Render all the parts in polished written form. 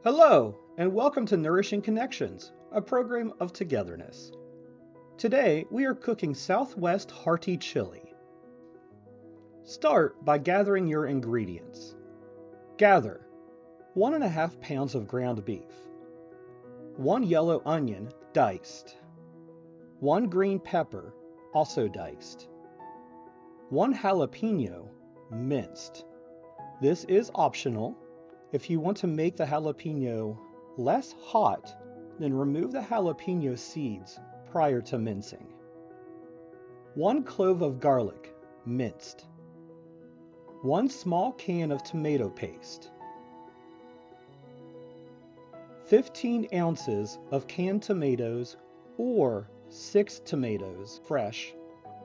Hello, and welcome to Nourishing Connections, a program of togetherness. Today, we are cooking Southwest Hearty Chili. Start by gathering your ingredients. Gather 1.5 pounds of ground beef, 1 yellow onion diced, 1 green pepper also diced, 1 jalapeno minced. This is optional. If you want to make the jalapeno less hot, then remove the jalapeno seeds prior to mincing. 1 clove of garlic, minced. 1 small can of tomato paste. 15 ounces of canned tomatoes or 6 tomatoes, fresh,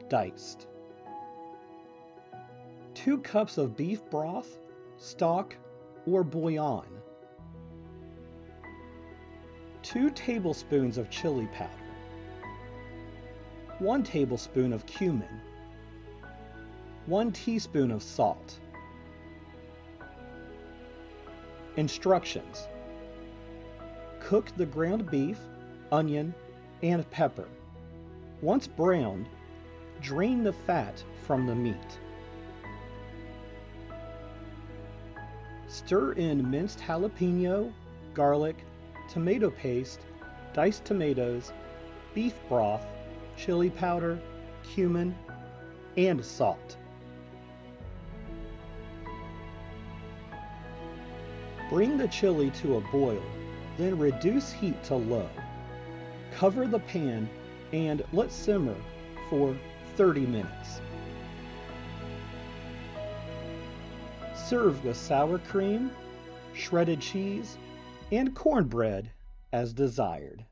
diced. 2 cups of beef broth, stock, or bouillon. 2 tablespoons of chili powder. 1 tablespoon of cumin. 1 teaspoon of salt. Instructions: cook the ground beef, onion, and pepper. Once browned, drain the fat from the meat. Stir in minced jalapeno, garlic, tomato paste, diced tomatoes, beef broth, chili powder, cumin, and salt. Bring the chili to a boil, then reduce heat to low. Cover the pan and let simmer for 30 minutes. Serve with sour cream, shredded cheese, and cornbread as desired.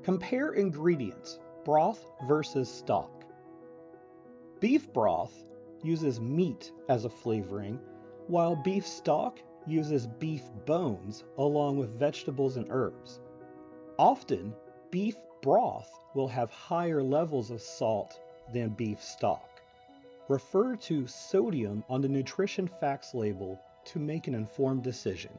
Compare ingredients: broth versus stock. Beef broth uses meat as a flavoring, while beef stock uses beef bones along with vegetables and herbs. Often, beef broth will have higher levels of salt than beef stock. Refer to sodium on the nutrition facts label to make an informed decision.